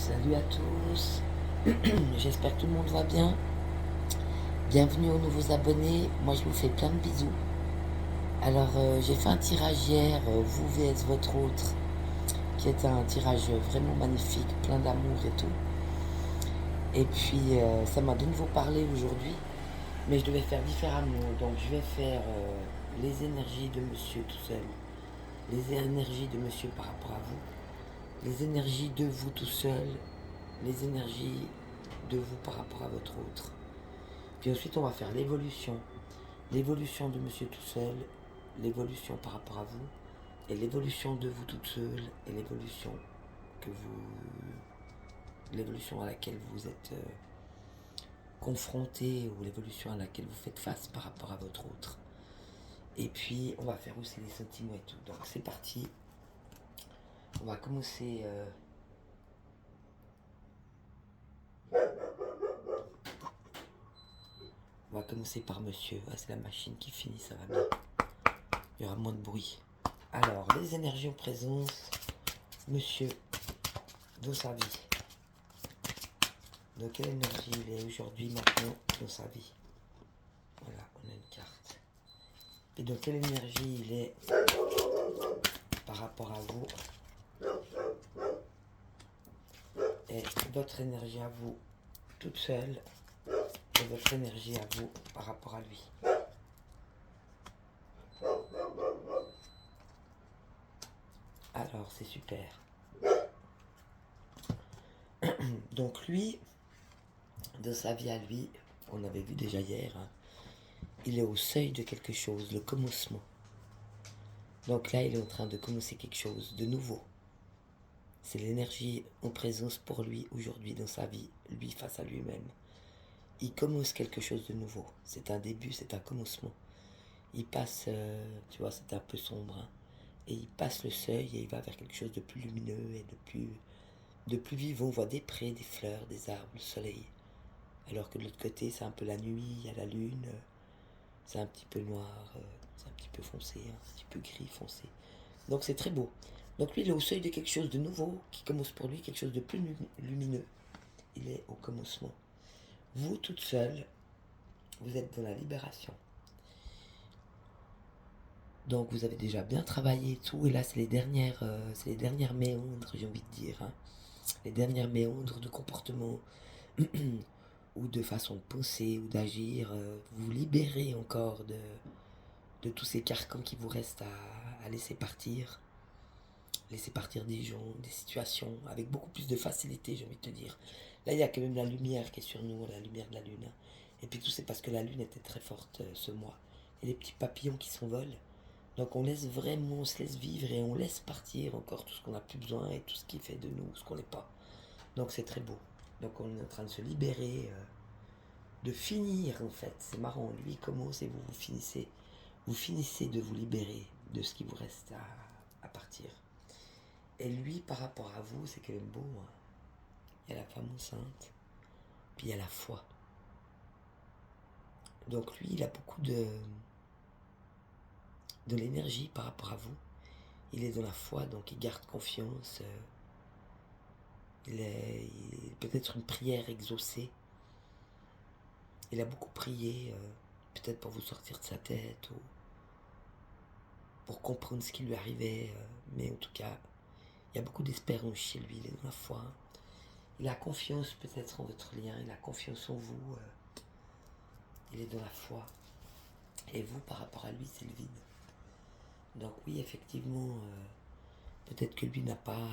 Salut à tous, j'espère que tout le monde va bien. Bienvenue aux nouveaux abonnés, moi je vous fais plein de bisous. Alors j'ai fait un tirage hier, vous vs votre autre, qui était un tirage vraiment magnifique, plein d'amour et tout. Et puis ça m'a de nouveau parlé aujourd'hui, mais je devais faire différemment. Donc je vais faire les énergies de monsieur tout seul, les énergies de monsieur par rapport à vous, les énergies de vous tout seul, les énergies de vous par rapport à votre autre. Puis ensuite, on va faire l'évolution. L'évolution de monsieur tout seul, l'évolution par rapport à vous, et l'évolution de vous toute seule, et l'évolution que vous. L'évolution à laquelle vous êtes confronté, ou l'évolution à laquelle vous faites face par rapport à votre autre. Et puis, on va faire aussi les sentiments et tout. Donc, c'est parti. On va commencer. On va commencer par monsieur. Ah, c'est la machine qui finit, ça va bien. Il y aura moins de bruit. Alors, les énergies en présence, monsieur, dans sa vie. Dans quelle énergie il est aujourd'hui, maintenant, dans sa vie. Voilà, on a une carte. Et dans quelle énergie il est par rapport à vous. Et votre énergie à vous, toute seule. Et votre énergie à vous par rapport à lui. Alors, c'est super. Donc lui, dans sa vie à lui, on avait vu déjà hier, hein, il est au seuil de quelque chose, le commencement. Donc là, il est en train de commencer quelque chose de nouveau. C'est l'énergie en présence pour lui aujourd'hui dans sa vie, lui face à lui-même. Il commence quelque chose de nouveau. C'est un début, c'est un commencement. Il passe, tu vois, c'est un peu sombre, hein, et il passe le seuil et il va vers quelque chose de plus lumineux et de plus vivant. On voit des prés, des fleurs, des arbres, le soleil. Alors que de l'autre côté, c'est un peu la nuit, il y a la lune, c'est un petit peu noir, c'est un petit peu foncé, un petit peu gris foncé. Donc c'est très beau. Donc lui, il est au seuil de quelque chose de nouveau qui commence pour lui, quelque chose de plus lumineux. Il est au commencement. Vous, toute seule, vous êtes dans la libération. Donc vous avez déjà bien travaillé et tout. Et là, c'est les dernières méandres, j'ai envie de dire, hein. Les dernières méandres de comportement ou de façon de penser ou d'agir. Vous vous libérez encore de tous ces carcans qui vous restent à laisser partir. Laisser partir des gens, des situations, avec beaucoup plus de facilité, j'ai envie de te dire. Là, il y a quand même la lumière qui est sur nous, la lumière de la lune. Et puis tout c'est parce que la lune était très forte ce mois. Et les petits papillons qui s'envolent. Donc on laisse vraiment, on se laisse vivre et on laisse partir encore tout ce qu'on n'a plus besoin et tout ce qui fait de nous ce qu'on n'est pas. Donc c'est très beau. Donc on est en train de se libérer, de finir en fait. C'est marrant, lui il commence et vous, vous finissez. Vous finissez de vous libérer de ce qui vous reste à partir. Et lui, par rapport à vous, c'est quand même beau, hein. Il y a la femme enceinte, puis il y a la foi. Donc lui, il a beaucoup de l'énergie par rapport à vous. Il est dans la foi, donc il garde confiance. Il est peut-être une prière exaucée. Il a beaucoup prié, peut-être pour vous sortir de sa tête, ou pour comprendre ce qui lui arrivait. Mais en tout cas, il y a beaucoup d'espérance chez lui, il est dans la foi. Il a confiance peut-être en votre lien, il a confiance en vous. Il est dans la foi. Et vous, par rapport à lui, c'est le vide. Donc oui, effectivement, peut-être que lui n'a pas...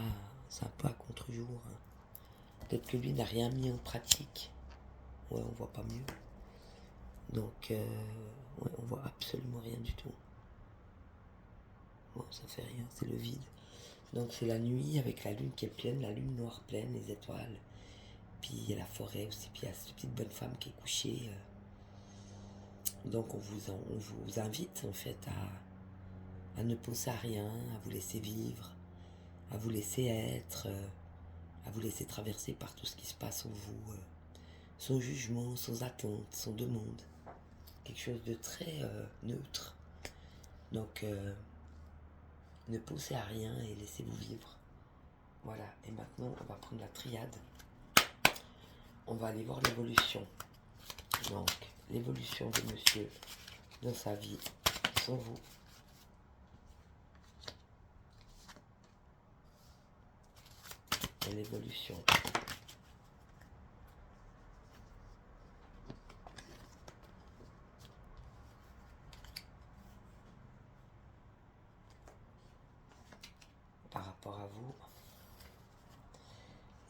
C'est un peu à contre-jour, hein. Peut-être que lui n'a rien mis en pratique. Ouais, on voit pas mieux. Donc, ouais, on voit absolument rien du tout. Bon, ça fait rien, c'est le vide. Donc c'est la nuit avec la lune qui est pleine, la lune noire pleine, les étoiles. Puis il y a la forêt aussi, puis il y a cette petite bonne femme qui est couchée. Donc on vous invite en fait à ne penser à rien, à vous laisser vivre, à vous laisser être, à vous laisser traverser par tout ce qui se passe en vous, sans jugement, sans attente, sans demande. Quelque chose de très neutre. Donc ne pensez à rien et laissez-vous vivre. Voilà, et maintenant on va prendre la triade. On va aller voir l'évolution. Donc, l'évolution de monsieur dans sa vie, sans vous. Et l'évolution. Par rapport à vous.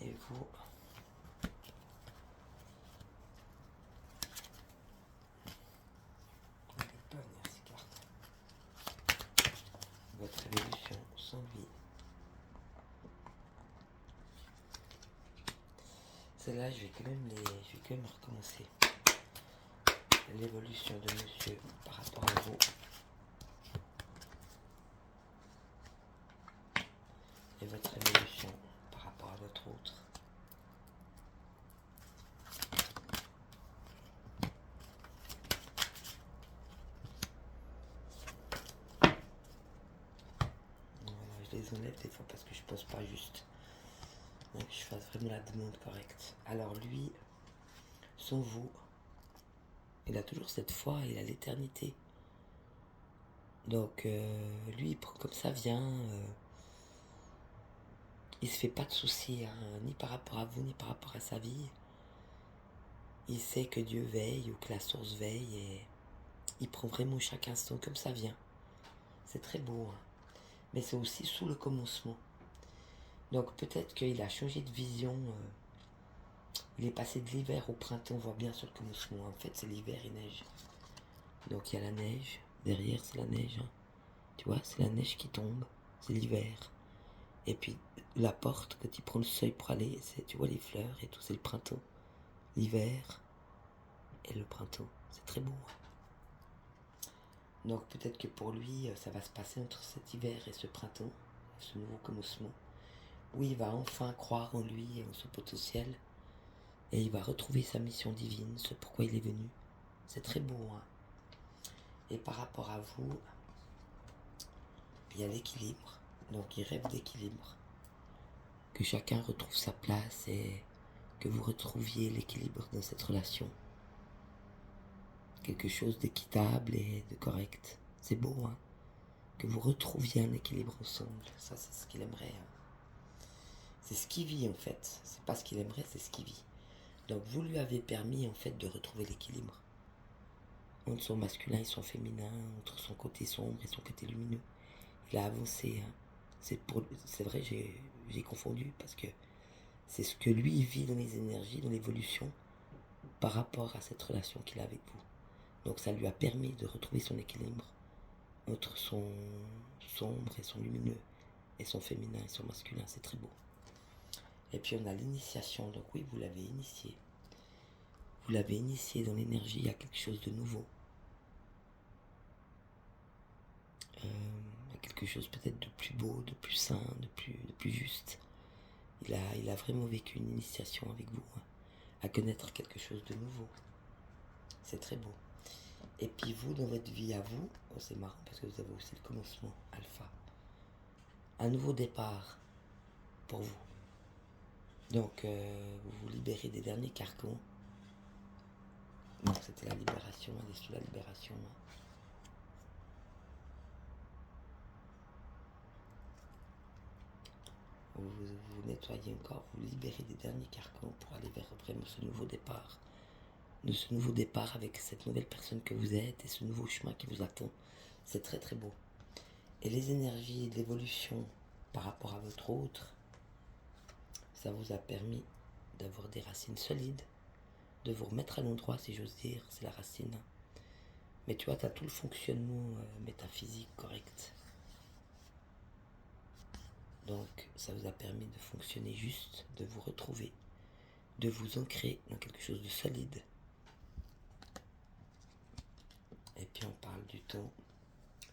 Et vous. Votre évolution sans lui. Celle-là, je vais quand même recommencer. L'évolution de monsieur par rapport à vous. Et votre évolution par rapport à votre autre. Voilà, je les enlève des fois parce que je pose pas juste. Donc je fasse vraiment la demande correcte. Alors lui, sans vous, il a toujours cette foi, il a l'éternité. Donc lui, il prend comme ça vient. Il se fait pas de soucis, hein, ni par rapport à vous, ni par rapport à sa vie. Il sait que Dieu veille ou que la source veille et il prend vraiment chaque instant comme ça vient. C'est très beau, hein. Mais c'est aussi sous le commencement. Donc peut-être qu'il a changé de vision. Il est passé de l'hiver au printemps, on voit bien sur le commencement. En fait, c'est l'hiver, il neige. Donc il y a la neige. Derrière, c'est la neige. Hein. Tu vois, c'est la neige qui tombe. C'est l'hiver. Et puis la porte, quand il prend le seuil pour aller, tu vois les fleurs et tout, c'est le printemps. L'hiver et le printemps. C'est très beau. Donc peut-être que pour lui, ça va se passer entre cet hiver et ce printemps, ce nouveau commencement, où il va enfin croire en lui et en son potentiel, et il va retrouver sa mission divine, ce pourquoi il est venu. C'est très beau, hein. Et par rapport à vous, il y a l'équilibre. Donc il rêve d'équilibre. Que chacun retrouve sa place et que vous retrouviez l'équilibre dans cette relation. Quelque chose d'équitable et de correct. C'est beau, hein. Que vous retrouviez un équilibre ensemble. Ça, c'est ce qu'il aimerait. Hein. C'est ce qu'il vit, en fait. C'est pas ce qu'il aimerait, c'est ce qu'il vit. Donc vous lui avez permis, en fait, de retrouver l'équilibre. Entre son masculin et son féminin, entre son côté sombre et son côté lumineux. Il a avancé. Hein. C'est vrai, j'ai confondu parce que c'est ce que lui vit dans les énergies, dans l'évolution, par rapport à cette relation qu'il a avec vous. Donc ça lui a permis de retrouver son équilibre entre son sombre et son lumineux, et son féminin et son masculin. C'est très beau. Et puis on a l'initiation. Donc oui, vous l'avez initié. Vous l'avez initié dans l'énergie, il y a quelque chose de nouveau. Il y a quelque chose peut-être de plus beau, de plus sain, de plus juste. Il a vraiment vécu une initiation avec vous, hein, à connaître quelque chose de nouveau. C'est très beau. Et puis vous, dans votre vie à vous, oh, c'est marrant parce que vous avez aussi le commencement, alpha. Un nouveau départ pour vous. Donc vous vous libérez des derniers carcans. Donc c'était la libération, elle est sous la libération. Vous nettoyez encore, vous libérez des derniers carcans pour aller vers vraiment ce nouveau départ. De ce nouveau départ avec cette nouvelle personne que vous êtes et ce nouveau chemin qui vous attend. C'est très très beau. Et les énergies de l'évolution par rapport à votre autre, ça vous a permis d'avoir des racines solides, de vous remettre à l'endroit, si j'ose dire, c'est la racine. Mais tu vois, tu as tout le fonctionnement métaphysique correct. Donc, ça vous a permis de fonctionner juste, de vous retrouver, de vous ancrer dans quelque chose de solide. Et puis, on parle du temps.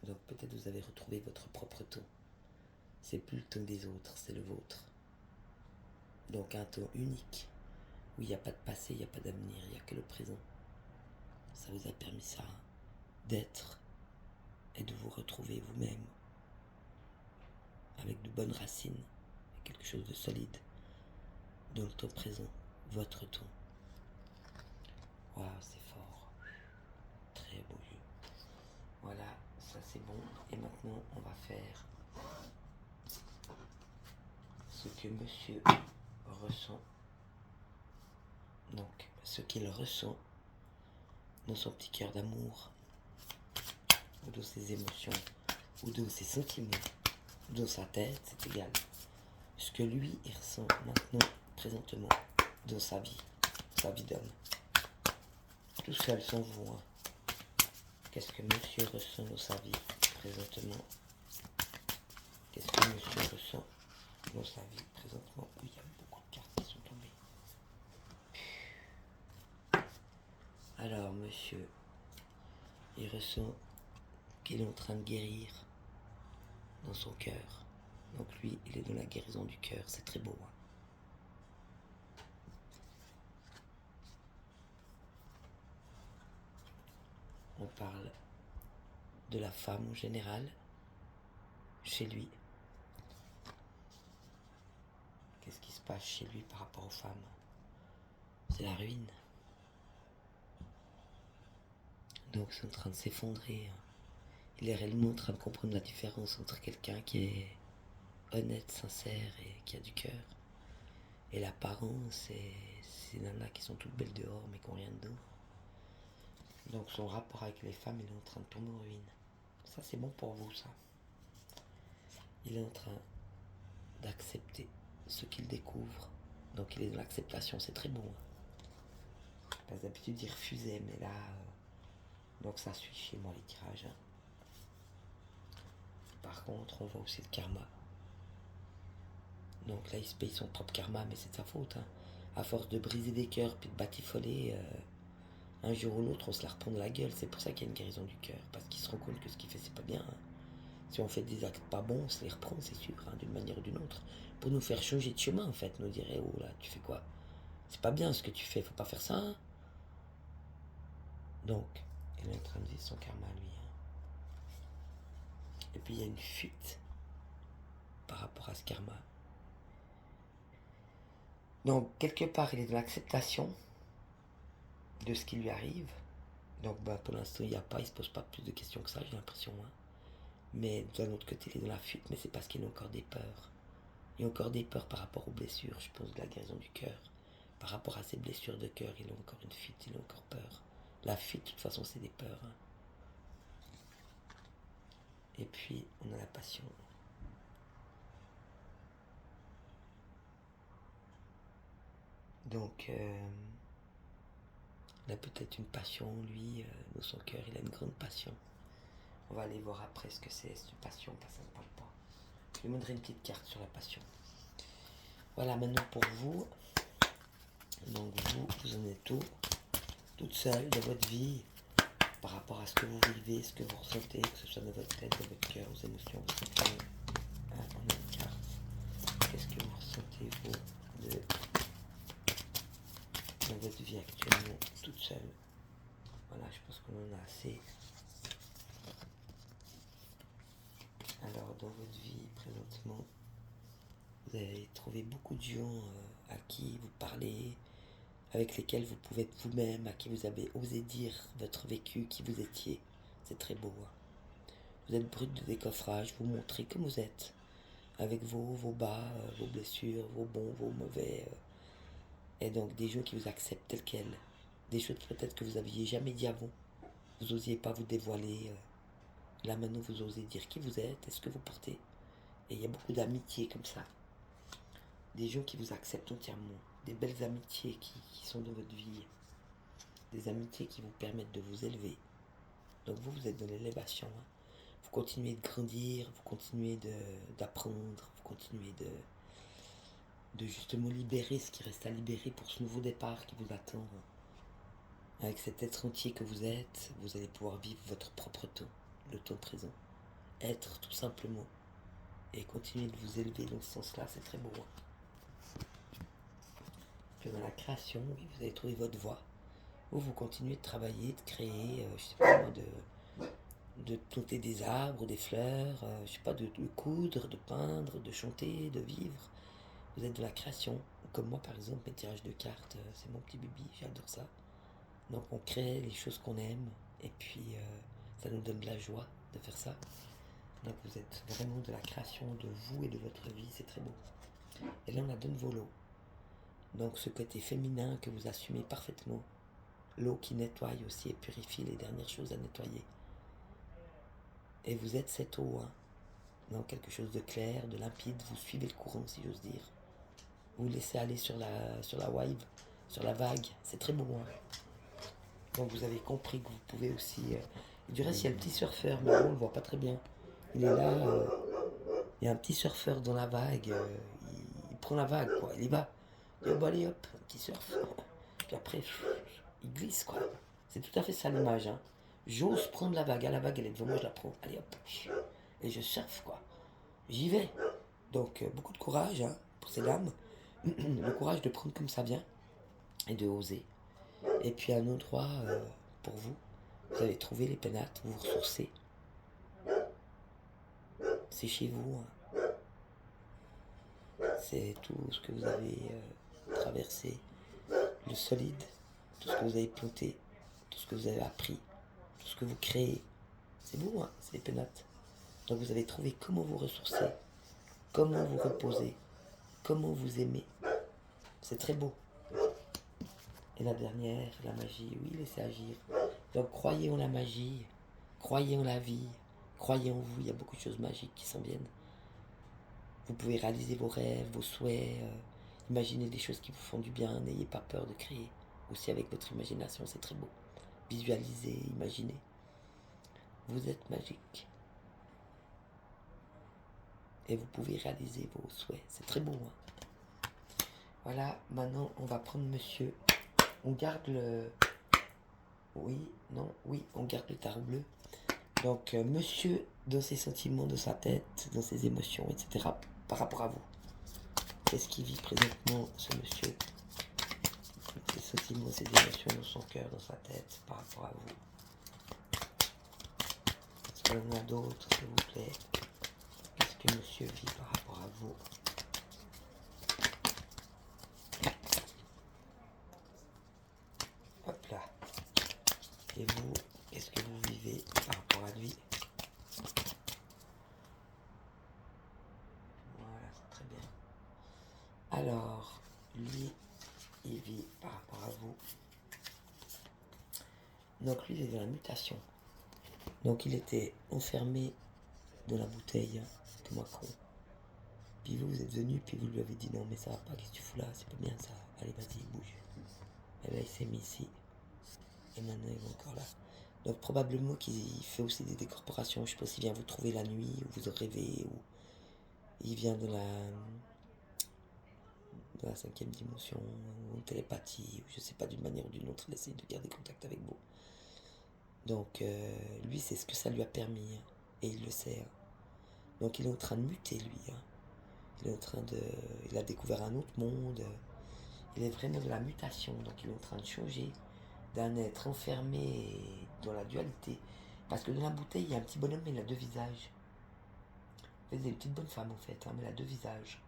Donc, peut-être vous avez retrouvé votre propre temps. C'est plus le temps des autres, c'est le vôtre. Donc, un temps unique, où il n'y a pas de passé, il n'y a pas d'avenir, il n'y a que le présent. Ça vous a permis ça, d'être et de vous retrouver vous-même, avec de bonnes racines, quelque chose de solide dans le temps présent, votre temps. Waouh, c'est fort. Très beau jeu. Voilà, ça c'est bon. Et maintenant, on va faire ce que monsieur ressent. Donc, ce qu'il ressent dans son petit cœur d'amour, ou dans ses émotions, ou dans ses sentiments, ou dans sa tête, c'est égal. Ce que lui, il ressent maintenant, présentement, dans sa vie d'homme. Tout seul, sans vous. Hein. Qu'est-ce que monsieur ressent dans sa vie, présentement? Qu'est-ce que monsieur ressent dans sa vie, présentement? Oui, il y a beaucoup de cartes qui sont tombées. Alors, monsieur, il ressent qu'il est en train de guérir dans son cœur. Donc lui, il est dans la guérison du cœur. C'est très beau. Hein. On parle de la femme en général, chez lui. Qu'est-ce qui se passe chez lui par rapport aux femmes? C'est la ruine. Donc c'est en train de s'effondrer. Il est réellement en train de comprendre la différence entre quelqu'un qui est honnête, sincère et qui a du cœur. Et l'apparence, c'est ces nanas qui sont toutes belles dehors mais qui n'ont rien dedans. Donc son rapport avec les femmes, il est en train de tomber en ruine. Ça c'est bon pour vous, ça. Il est en train d'accepter ce qu'il découvre. Donc il est dans l'acceptation, c'est très bon. Hein. D'habitude il refusait, mais là... Donc ça suit chez moi les tirages. Hein. Par contre, on voit aussi le karma. Donc là, il se paye son propre karma, mais c'est de sa faute. Hein. À force de briser des cœurs puis de batifoler, un jour ou l'autre, on se la reprend de la gueule. C'est pour ça qu'il y a une guérison du cœur. Parce qu'il se rend compte que ce qu'il fait, c'est pas bien. Hein. Si on fait des actes pas bons, on se les reprend, c'est sûr, hein, d'une manière ou d'une autre. Pour nous faire changer de chemin, en fait. Nous dirait, oh là, tu fais quoi? C'est pas bien ce que tu fais, faut pas faire ça. Hein. Donc, il est en train de vivre son karma, lui. Hein. Et puis, il y a une fuite par rapport à ce karma. Donc, quelque part, il est dans l'acceptation de ce qui lui arrive. Donc, pour l'instant, il ne se pose pas plus de questions que ça, j'ai l'impression. Hein. Mais d'un autre côté, il est dans la fuite, mais c'est parce qu'il a encore des peurs. Il a encore des peurs par rapport aux blessures, je pense, de la guérison du cœur. Par rapport à ses blessures de cœur, il a encore une fuite, il a encore peur. La fuite, de toute façon, c'est des peurs. Hein. Et puis, on a la passion. Donc, il a peut-être une passion, lui, dans son cœur, il a une grande passion. On va aller voir après ce que c'est, cette passion, parce que ça ne parle pas. Je lui montrerai une petite carte sur la passion. Voilà, maintenant pour vous. Donc vous en êtes toute seule dans votre vie, par rapport à ce que vous vivez, ce que vous ressentez, que ce soit dans votre tête, dans votre cœur, vos émotions, vos sentiments. On a une carte. Qu'est-ce que vous ressentez, vous, dans votre vie actuellement, toute seule? Voilà, je pense qu'on en a assez. Alors, dans votre vie, présentement, vous avez trouvé beaucoup de gens à qui vous parlez, avec lesquels vous pouvez être vous-même, à qui vous avez osé dire votre vécu, qui vous étiez. C'est très beau. Hein. Vous êtes brut de décoffrage, vous montrez comme vous êtes, avec vos bas, vos blessures, vos bons, vos mauvais. Et donc des gens qui vous acceptent tel quel. Des choses peut-être que vous n'aviez jamais dit avant. Vous n'osiez pas vous dévoiler. Là maintenant vous osez dire qui vous êtes, est-ce que vous portez. Et il y a beaucoup d'amitiés comme ça. Des gens qui vous acceptent entièrement. Des belles amitiés qui sont dans votre vie. Des amitiés qui vous permettent de vous élever. Donc vous êtes dans l'élévation. Hein. Vous continuez de grandir, vous continuez d'apprendre, vous continuez de justement libérer ce qui reste à libérer pour ce nouveau départ qui vous attend. Hein. Avec cet être entier que vous êtes, vous allez pouvoir vivre votre propre temps, le temps présent. Être tout simplement. Et continuer de vous élever dans ce sens-là, c'est très beau. Hein. Que dans la création, oui, vous avez trouvé votre voie. Où vous continuez de travailler, de créer, je sais pas moi, de planter des arbres, des fleurs, je sais pas, de coudre, de peindre, de chanter, de vivre. Vous êtes de la création. Comme moi, par exemple, mes tirages de cartes, c'est mon petit bibi, j'adore ça. Donc on crée les choses qu'on aime, et puis ça nous donne de la joie de faire ça. Donc vous êtes vraiment de la création de vous et de votre vie, c'est très beau. Et là on a de nouveau l'eau. Donc ce côté féminin que vous assumez parfaitement. L'eau qui nettoie aussi et purifie les dernières choses à nettoyer. Et vous êtes cette eau, hein. Donc quelque chose de clair, de limpide, vous suivez le courant si j'ose dire. Vous laissez aller sur la wave, sur la vague, c'est très beau, hein. Donc vous avez compris que vous pouvez aussi... du reste, il y a le petit surfeur, mais bon, on ne le voit pas très bien. Il est là, il y a un petit surfeur dans la vague, il prend la vague, quoi, il y va. Il dit, oh, bah, allez hop, un petit surf. Puis après, il glisse, quoi. C'est tout à fait ça l'image, hein. J'ose prendre la vague, la vague elle est devant moi, je la prends, allez hop. Et je surfe, quoi. J'y vais. Donc beaucoup de courage, hein, pour ces dames. Le courage de prendre comme ça vient et de oser. Et puis un endroit pour vous, vous allez trouver les pénates, vous vous ressourcez. C'est chez vous, hein. C'est tout ce que vous avez traversé, le solide, tout ce que vous avez planté, tout ce que vous avez appris, tout ce que vous créez. C'est vous, hein, c'est les pénates. Donc vous avez trouvé comment vous ressourcer, comment vous reposer, comment vous aimer. C'est très beau. Et la dernière, la magie, oui, laissez agir. Donc croyez en la magie, croyez en la vie, croyez en vous, il y a beaucoup de choses magiques qui s'en viennent. Vous pouvez réaliser vos rêves, vos souhaits, imaginer des choses qui vous font du bien, n'ayez pas peur de créer. Aussi avec votre imagination, c'est très beau. Visualisez, imaginez. Vous êtes magique. Et vous pouvez réaliser vos souhaits, c'est très beau, hein. Voilà, maintenant on va prendre monsieur. On garde le... Oui, non, oui, on garde le tarot bleu. Donc, monsieur, dans ses sentiments, dans sa tête, dans ses émotions, etc., par rapport à vous. Qu'est-ce qu'il vit présentement, ce monsieur? Ses sentiments, ses émotions dans son cœur, dans sa tête, par rapport à vous. Est-ce qu'il y en a d'autres, s'il vous plaît? Qu'est-ce que monsieur vit par rapport à vous? Hop là. Et vous, qu'est-ce que vous vivez par rapport à lui? Voilà, c'est très bien. Alors, lui, il vit par rapport à vous. Donc lui, il est dans la mutation. Donc il était enfermé dans la bouteille de Macron. Puis vous êtes venu, puis vous lui avez dit non mais ça va pas, qu'est-ce que tu fous là, c'est pas bien ça. Allez vas-y, bouge. Et là il s'est mis ici. Et maintenant il est encore là. Donc probablement qu'il fait aussi des décorporations. Je sais pas s'il vient vous trouver la nuit, ou vous rêvez, ou il vient de la cinquième dimension, ou une télépathie, ou je sais pas, d'une manière ou d'une autre, il essaie de garder contact avec vous. Donc lui c'est ce que ça lui a permis, hein, et il le sait. Hein. Donc il est en train de muter lui. Hein. Il a découvert un autre monde. Il est vraiment de la mutation. Donc il est en train de changer d'un être enfermé dans la dualité. Parce que dans la bouteille, il y a un petit bonhomme, mais il a deux visages. C'est une petite bonne femme en fait, hein, mais elle a deux visages.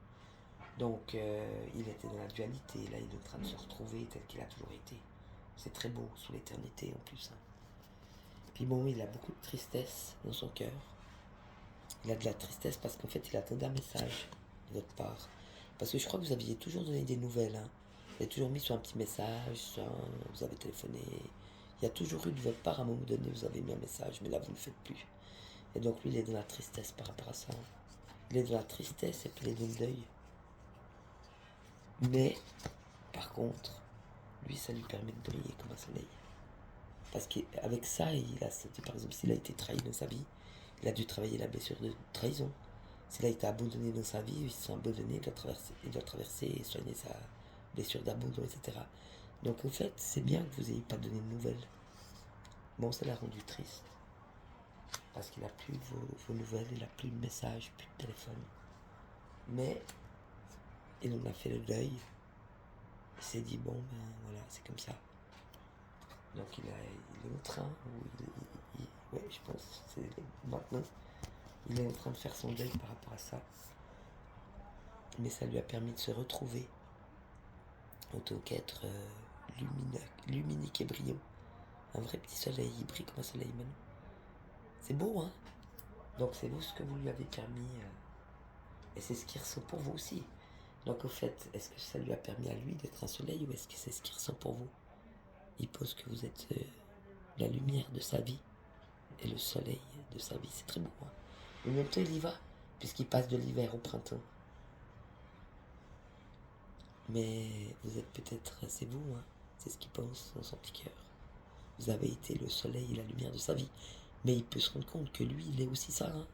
Donc il était dans la dualité. Là, il est en train de se retrouver tel qu'il a toujours été. C'est très beau, sous l'éternité en plus. Hein. Puis bon, il a beaucoup de tristesse dans son cœur. Il a de la tristesse parce qu'en fait, il attendait un message de votre part. Parce que je crois que vous aviez toujours donné des nouvelles. Hein. Vous avez toujours mis sur un petit message, vous avez téléphoné. Il y a toujours eu de votre part, à un moment donné, vous avez mis un message, mais là, vous ne le faites plus. Et donc, lui, il est dans la tristesse par rapport à ça. Il est dans la tristesse et puis il est dans le deuil. Mais, par contre, lui, ça lui permet de briller comme un soleil. Parce qu'avec ça, il a senti, par exemple, s'il a été trahi dans sa vie, il a dû travailler la blessure de trahison. S'il a été abandonné dans sa vie, il s'est abandonné, il doit traverser et soigner sa blessure d'abandon, etc. Donc en fait, c'est bien que vous n'ayez pas donné de nouvelles. Bon, ça l'a rendu triste. Parce qu'il n'a plus vos nouvelles, il n'a plus de messages, plus de téléphone. Mais il en a fait le deuil. Il s'est dit, bon, ben voilà, c'est comme ça. Donc il est en train, ouais, je pense, c'est maintenant. Il est en train de faire son deuil par rapport à ça. mais ça lui a permis de se retrouver en tant qu'être luminique et brillant. Un vrai petit soleil, il brille comme un soleil maintenant. C'est beau, hein? Donc c'est vous ce que vous lui avez permis, et c'est ce qu'il ressent pour vous aussi. Donc au fait, est-ce que ça lui a permis à lui d'être un soleil ou est-ce que c'est ce qu'il ressent pour vous? Il pense que vous êtes la lumière de sa vie et le soleil de sa vie. C'est très beau, hein? En même temps, il y va, puisqu'il passe de l'hiver au printemps. Mais vous êtes peut-être, c'est vous, hein? C'est ce qu'il pense dans son petit cœur. Vous avez été le soleil et la lumière de sa vie. Mais il peut se rendre compte que lui, il est aussi ça, hein?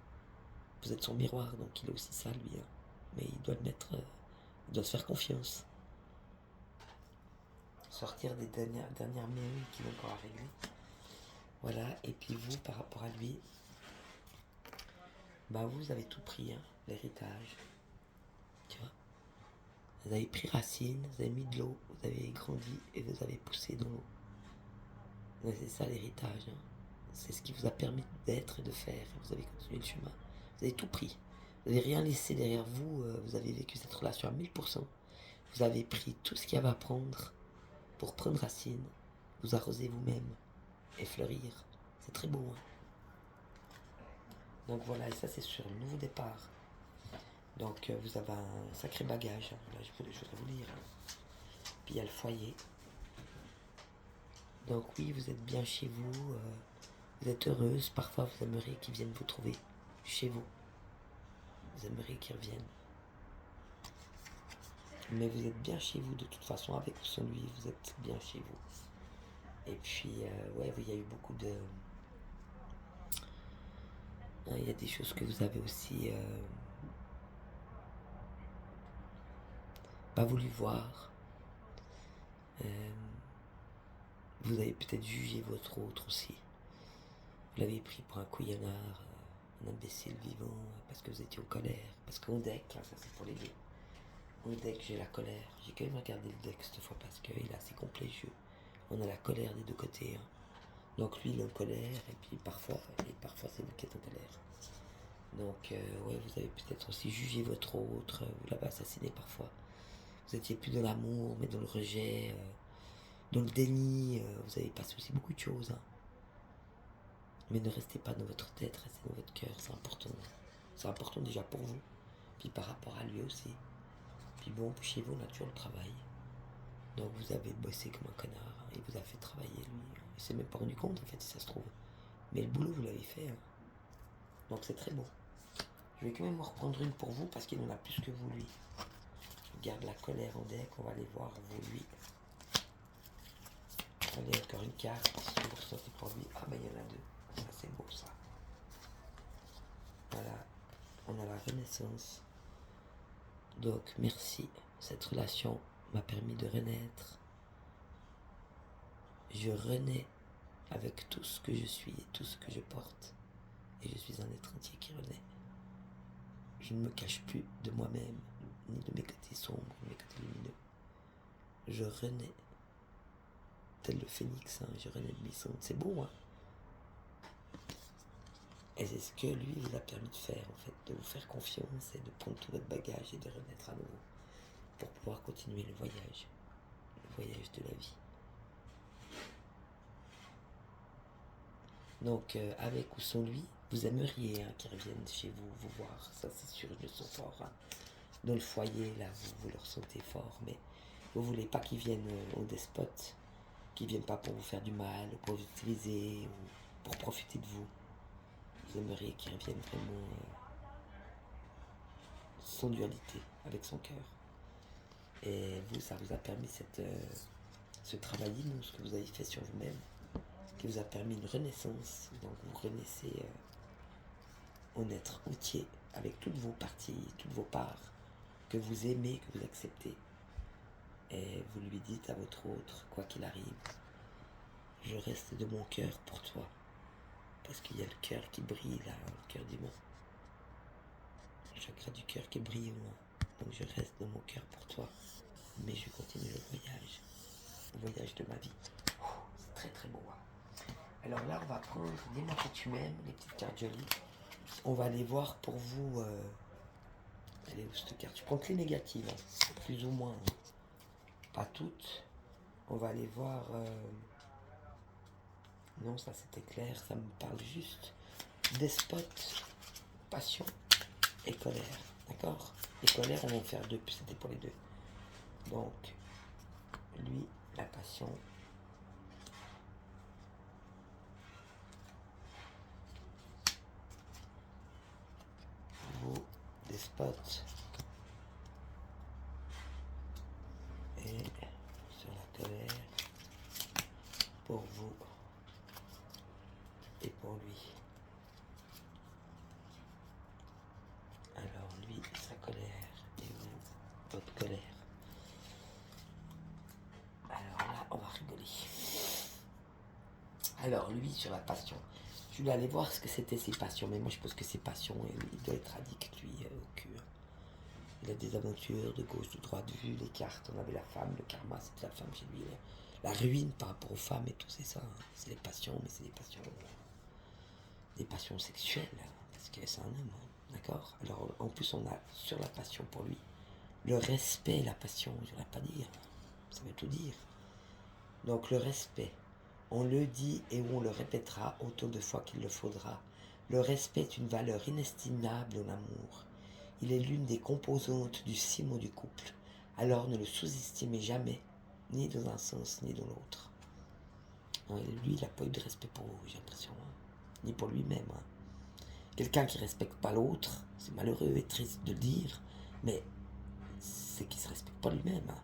Vous êtes son miroir, donc il est aussi ça, lui, hein? Mais il doit le mettre, il doit se faire confiance. Sortir des dernières mairies qu'il a encore à régler. Voilà, et puis vous, par rapport à lui, bah vous avez tout pris, hein, l'héritage. Tu vois? Vous avez pris racine, vous avez mis de l'eau, vous avez grandi et vous avez poussé dans l'eau. C'est ça l'héritage, hein. C'est ce qui vous a permis d'être et de faire. Vous avez continué le chemin. Vous avez tout pris. Vous n'avez rien laissé derrière vous. Vous avez vécu cette relation à 1000%. Vous avez pris tout ce qu'il y avait à prendre pour prendre racine, vous arroser vous-même et fleurir. C'est très beau, hein? Donc voilà, et ça c'est sur le nouveau départ. Donc vous avez un sacré bagage, hein. Là je voudrais vous lire, hein. Puis il y a le foyer. Donc oui, vous êtes bien chez vous, vous êtes heureuse. Parfois vous aimeriez qu'ils viennent vous trouver chez vous. Vous aimeriez qu'ils reviennent. Mais vous êtes bien chez vous de toute façon, avec ou sans lui, vous êtes bien chez vous. Et puis, ouais, il y a eu beaucoup de... Il y a des choses que vous avez aussi pas voulu voir. Vous avez peut-être jugé votre autre aussi. Vous l'avez pris pour un couillonnard, un imbécile vivant, parce que vous étiez en colère. Parce qu'au deck, hein, ça c'est pour les deux. Au deck, j'ai la colère. J'ai quand même regardé le deck cette fois parce qu'il est assez complet le jeu. On a la colère des deux côtés, hein. Donc lui il est en colère et puis parfois c'est vous qui êtes en colère. Donc ouais, vous avez peut-être aussi jugé votre autre, vous l'avez assassiné parfois. Vous étiez plus dans l'amour mais dans le rejet, dans le déni, vous avez passé aussi beaucoup de choses, hein. Mais ne restez pas dans votre tête, restez dans votre cœur, c'est important. C'est important déjà pour vous, puis par rapport à lui aussi. Puis bon, chez vous on a toujours le travail. Donc vous avez bossé comme un connard, hein. Il vous a fait travailler lui. Il s'est même pas rendu compte en fait si ça se trouve. Mais le boulot vous l'avez fait, hein. Donc c'est très bon. Je vais quand même en reprendre une pour vous parce qu'il en a plus que vous lui. Je garde la colère en deck, on va aller voir vous lui. Allez, encore une carte, si vous ressentez pour lui. Ah ben il y en a deux. Ça c'est beau ça. Voilà, on a la renaissance. Donc merci, cette relation m'a permis de renaître. Je renais avec tout ce que je suis et tout ce que je porte. Et je suis un être entier qui renaît. Je ne me cache plus de moi-même, ni de mes côtés sombres, ni de mes côtés lumineux. Je renais, tel le phénix, hein, je renais de mes cendres. C'est beau, hein? Et c'est ce que lui vous a permis de faire, en fait, de vous faire confiance et de prendre tout votre bagage et de renaître à nouveau pour pouvoir continuer le voyage de la vie. Donc, avec ou sans lui, vous aimeriez, hein, qu'il revienne chez vous, vous voir. Ça, c'est sûr, je le sens fort, hein. Dans le foyer, là, vous le ressentez fort, mais vous voulez pas qu'ils viennent au despote, qu'ils viennent pas pour vous faire du mal, pour vous utiliser, ou pour profiter de vous. Vous aimeriez qu'ils reviennent vraiment sans dualité, avec son cœur. Et vous, ça vous a permis ce travail immense que vous avez fait sur vous-même, qui vous a permis une renaissance. Donc vous renaissez en être entier, avec toutes vos parties, toutes vos parts, que vous aimez, que vous acceptez. Et vous lui dites à votre autre, quoi qu'il arrive, je reste de mon cœur pour toi. Parce qu'il y a le cœur qui brille là, le cœur d'humain. Le chakra du cœur qui brille au loin. Donc je reste dans mon cœur pour toi. Mais je continue le voyage de ma vie. C'est très très beau, hein. Alors là, on va prendre dis-moi que tu m'aimes, les petites cartes jolies. On va aller voir pour vous elle est où cette carte? Je prends que les négatives, hein, plus ou moins. Pas toutes. On va aller voir... Non, ça c'était clair, ça me parle juste. Despote, passion et colère. D'accord? Et colère, on va en faire deux, puis c'était pour les deux. Donc, lui, la passion. Vous, despote. Et sur la colère, pour vous et pour lui. Alors lui, sa colère et vous, votre colère. Alors là, on va rigoler. Alors lui, sur la passion. Je voulais aller voir ce que c'était ses passions, mais moi je pense que ses passions, il doit être addict, lui, au cul. Il a des aventures de gauche, de droite, vu les cartes. On avait la femme, le karma, c'était la femme chez lui. La ruine par rapport aux femmes et tout, c'est ça. Hein. C'est les passions, mais c'est des passions sexuelles, parce que c'est un homme. Hein. D'accord? Alors en plus, on a sur la passion pour lui le respect et la passion, je ne vais pas dire. Ça veut tout dire. Donc le respect, on le dit et on le répétera autant de fois qu'il le faudra. Le respect est une valeur inestimable en amour. Il est l'une des composantes du ciment du couple. Alors ne le sous-estimez jamais, ni dans un sens ni dans l'autre. Lui, il n'a pas eu de respect pour vous, j'ai l'impression. Hein. Ni pour lui-même. Hein. Quelqu'un qui ne respecte pas l'autre, c'est malheureux et triste de le dire, mais c'est qu'il ne se respecte pas lui-même. Hein.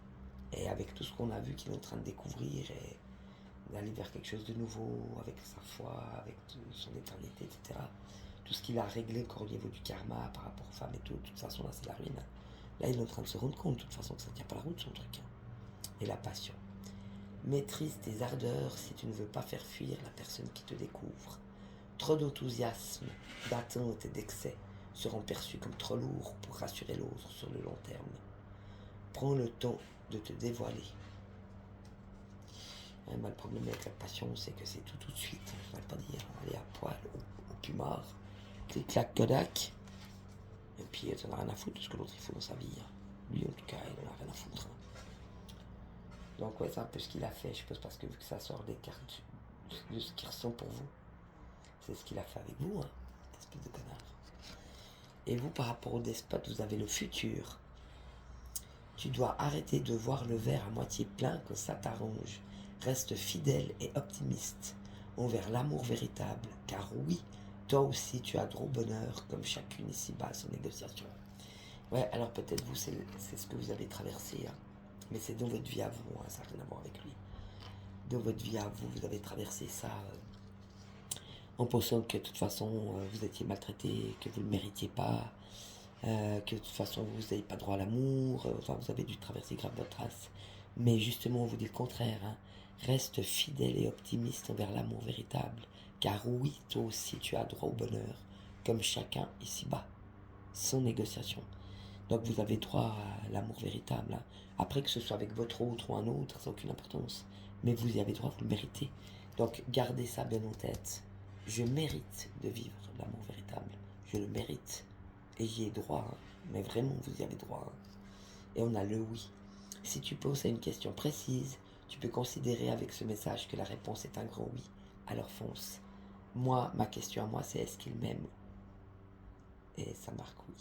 Et avec tout ce qu'on a vu qu'il est en train de découvrir et d'aller vers quelque chose de nouveau, avec sa foi, avec son éternité, etc. Tout ce qu'il a réglé encore au niveau du karma par rapport aux femmes et tout, de toute façon là c'est la ruine. Là il est en train de se rendre compte de toute façon que ça ne tient pas la route son truc. Et la passion. Maîtrise tes ardeurs si tu ne veux pas faire fuir la personne qui te découvre. Trop d'enthousiasme, d'attente et d'excès seront perçus comme trop lourds pour rassurer l'autre sur le long terme. Prends le temps de te dévoiler. Le problème avec la passion, c'est que c'est tout de suite. Je ne vais pas dire, aller à poil, au pumard, clic-clac, Kodak. Et puis, ça n'a rien à foutre de ce que l'autre il faut dans sa vie. Lui, en tout cas, il n'en a rien à foutre. Donc, ouais, c'est un peu ce qu'il a fait, je pense, parce que vu que ça sort des cartes de ce qu'il ressent pour vous, c'est ce qu'il a fait avec vous, hein, espèce de connard. Et vous, par rapport au despote, vous avez le futur. Tu dois arrêter de voir le verre à moitié plein quand ça t'arrange. Reste fidèle et optimiste envers l'amour véritable, car oui, toi aussi tu as droit au bonheur, comme chacune ici-bas sans négociation. Ouais, alors peut-être vous, c'est ce que vous avez traversé, hein. Mais c'est dans votre vie à vous, hein, ça n'a rien à voir avec lui. Dans votre vie à vous, vous avez traversé ça en pensant que de toute façon, vous étiez maltraité, que vous ne le méritiez pas, que de toute façon, vous n'avez pas droit à l'amour, enfin, vous avez dû traverser grave votre race. Mais justement, on vous dit le contraire, hein. Reste fidèle et optimiste envers l'amour véritable, car oui, toi aussi tu as droit au bonheur, comme chacun ici-bas, sans négociation. Donc vous avez droit à l'amour véritable. Hein. Après que ce soit avec votre autre ou un autre, ça n'a aucune importance. Mais vous y avez droit, vous le méritez. Donc gardez ça bien en tête. Je mérite de vivre l'amour véritable. Je le mérite. Et j'y ai droit. Hein. Mais vraiment, vous y avez droit. Hein. Et on a le oui. Si tu poses à une question précise, tu peux considérer avec ce message que la réponse est un grand oui. Alors fonce. Moi, ma question à moi, c'est est-ce qu'il m'aime? Et ça marque oui.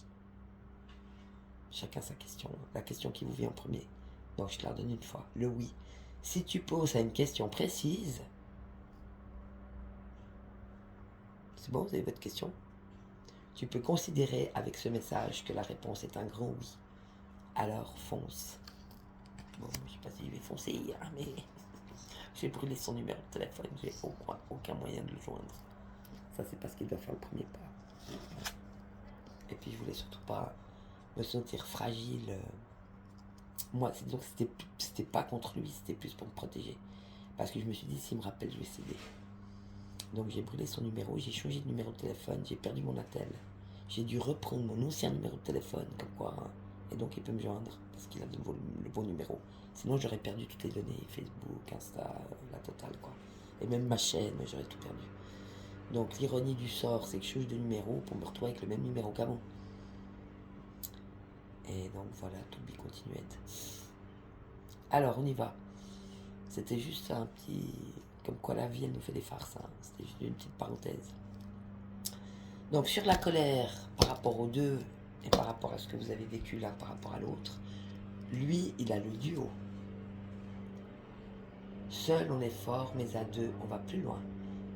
Chacun sa question. La question qui vous vient en premier. Donc je te la redonne une fois. Le oui. Si tu poses à une question précise, c'est bon, vous avez votre question? Tu peux considérer avec ce message que la réponse est un grand oui. Alors fonce. Bon, je ne sais pas si je vais foncer, hein, mais j'ai brûlé son numéro de téléphone, j'ai aucun moyen de le joindre. Ça, c'est parce qu'il doit faire le premier pas. Et puis, je voulais surtout pas me sentir fragile. Moi, donc c'était pas contre lui, c'était plus pour me protéger. Parce que je me suis dit, s'il me rappelle, je vais céder. Donc, j'ai brûlé son numéro, j'ai changé de numéro de téléphone, j'ai perdu mon attel. J'ai dû reprendre mon ancien numéro de téléphone, comme quoi, hein, et donc il peut me joindre, parce qu'il a de nouveau le bon numéro. Sinon, j'aurais perdu toutes les données, Facebook, Insta, la totale, quoi. Et même ma chaîne, j'aurais tout perdu. Donc, l'ironie du sort, c'est que je change de numéro pour me retrouver avec le même numéro qu'avant. Et donc voilà, to be continued. Alors, on y va. C'était juste un petit... Comme quoi la vie, elle nous fait des farces. Hein. C'était juste une petite parenthèse. Donc, sur la colère, par rapport aux deux, et par rapport à ce que vous avez vécu l'un par rapport à l'autre, lui, il a le duo. Seul, on est fort, mais à deux, on va plus loin.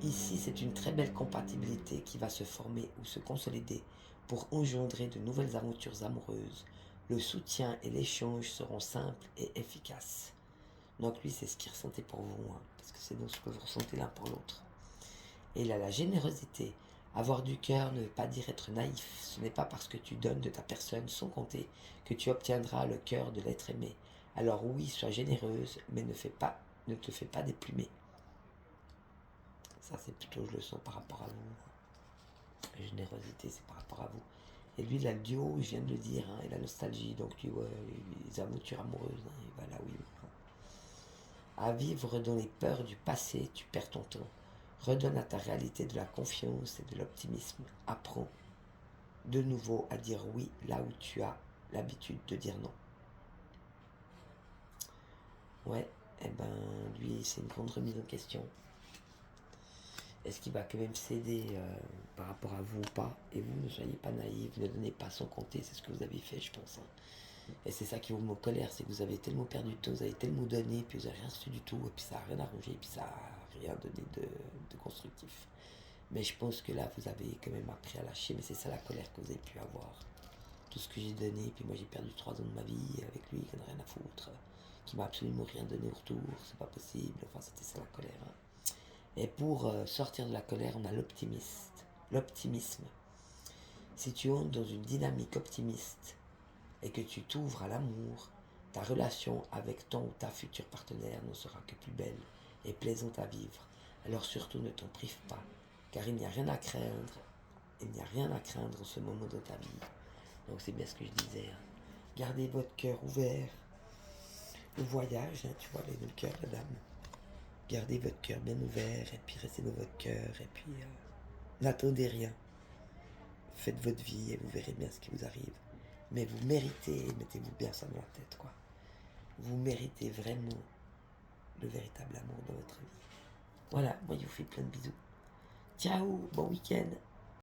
Ici, c'est une très belle compatibilité qui va se former ou se consolider pour engendrer de nouvelles aventures amoureuses. Le soutien et l'échange seront simples et efficaces. Donc lui, c'est ce qu'il ressentait pour vous, hein, parce que c'est donc ce que vous ressentez l'un pour l'autre. Et il a la générosité. Avoir du cœur ne veut pas dire être naïf. Ce n'est pas parce que tu donnes de ta personne sans compter que tu obtiendras le cœur de l'être aimé. Alors oui, sois généreuse, mais ne te fais pas déplumer. Ça, c'est plutôt, je le sens par rapport à vous. La générosité, c'est par rapport à vous. Et lui, il a le duo, je viens de le dire, hein, et la nostalgie. Donc lui, ouais, les aventures amoureuses, hein, il va là où il va. À vivre dans les peurs du passé, tu perds ton temps. Redonne à ta réalité de la confiance et de l'optimisme. Apprends de nouveau à dire oui là où tu as l'habitude de dire non. Ouais, et ben lui, c'est une grande remise en question. Est-ce qu'il va quand même céder par rapport à vous ou pas? Et vous, ne soyez pas naïfs, ne donnez pas sans compter, c'est ce que vous avez fait, je pense. Hein. Et c'est ça qui vous met en colère, c'est que vous avez tellement perdu de temps, vous avez tellement donné, puis vous n'avez rien reçu du tout, et puis ça n'a rien arrangé, et puis ça n'a rien donné de constructif. Mais je pense que là, vous avez quand même appris à lâcher, mais c'est ça la colère que vous avez pu avoir. Tout ce que j'ai donné, puis moi j'ai perdu 3 ans de ma vie avec lui, qui n'a rien à foutre, qui m'a absolument rien donné au retour, c'est pas possible, enfin c'était ça la colère. Hein. Et pour sortir de la colère, on a l'optimisme. Si tu entres dans une dynamique optimiste et que tu t'ouvres à l'amour, ta relation avec ton ou ta future partenaire ne sera que plus belle et plaisante à vivre. Alors surtout ne t'en prive pas, car il n'y a rien à craindre. Il n'y a rien à craindre en ce moment de ta vie. Donc c'est bien ce que je disais. Hein. Gardez votre cœur ouvert. Le voyage, hein, tu vois, les deux cœurs, la dame. Gardez votre cœur bien ouvert et puis restez dans votre cœur et puis n'attendez rien. Faites votre vie et vous verrez bien ce qui vous arrive. Mais vous méritez, mettez-vous bien ça dans la tête, quoi. Vous méritez vraiment le véritable amour dans votre vie. Voilà, moi je vous fais plein de bisous. Ciao, bon week-end.